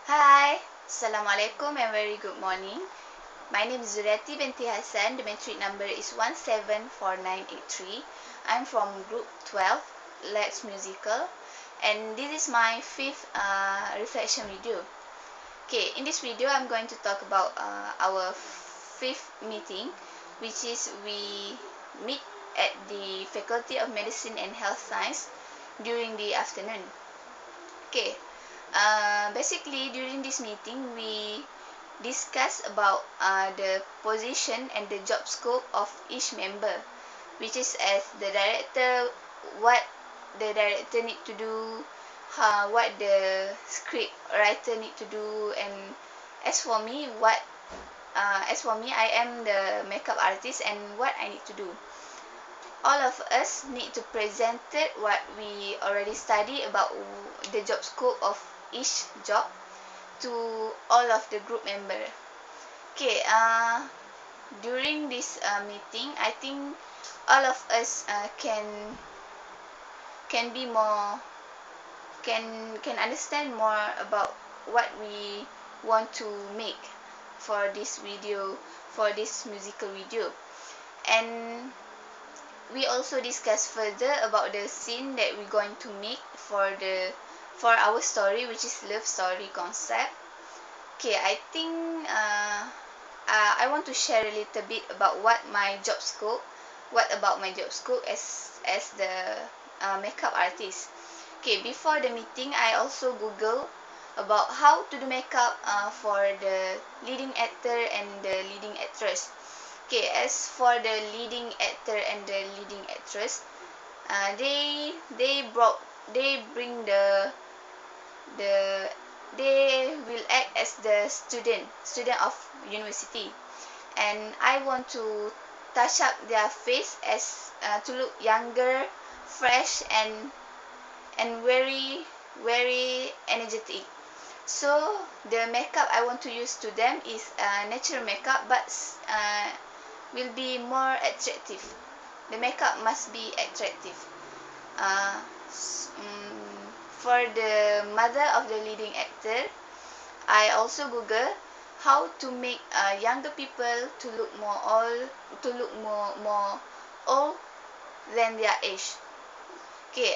Hi, Assalamualaikum and very good morning. My name is Zuriati binti Hassan. The metric number is 174983. I'm from Group 12, Let's Musical, and this is my fifth reflection video. Okay, in this video, I'm going to talk about our fifth meeting, which is we meet at the Faculty of Medicine and Health Science during the afternoon. Okay, basically during this meeting we discuss about the position and the job scope of each member, which is as the director, what the director need to do, what the script writer need to do, and as for me, I am the makeup artist, and what I need to do. All of us need to present it what we already study about the job scope of each job to all of the group member. Okay, during this meeting, I think all of us can be more can understand more about what we want to make for this video, for this musical video. And we also discuss further about the scene that we're going to make for our story, which is love story concept. Okay, I think I want to share a little bit about what about my job scope as the makeup artist. Okay, before the meeting, I also Google about how to do makeup for the leading actor and the leading actress. Okay, as for the leading actor and the leading actress, they bring the they will act as the student of university, and I want to touch up their face as to look younger, fresh, and very energetic. So the makeup I want to use to them is natural makeup, but will be more attractive. The makeup must be attractive. Uh, for the mother of the leading actor, I also Google how to make younger people to look more old than their age. Okay,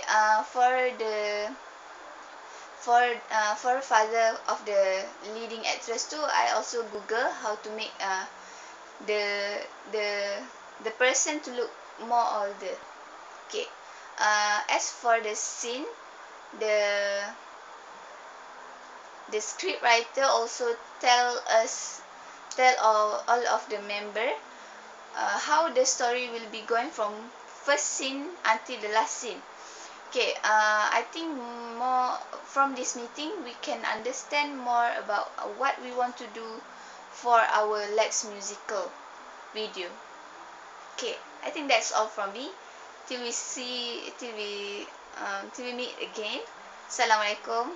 for father of the leading actress too, I also Google how to make the the the person to look more older. Okay, as for the scene, the the script writer also tell all of the member how the story will be going from first scene until the last scene. Okay, I think more from this meeting we can understand more about what we want to do for our Let's Musical video. Okay, I think that's all from me. Till we meet again. Assalamualaikum.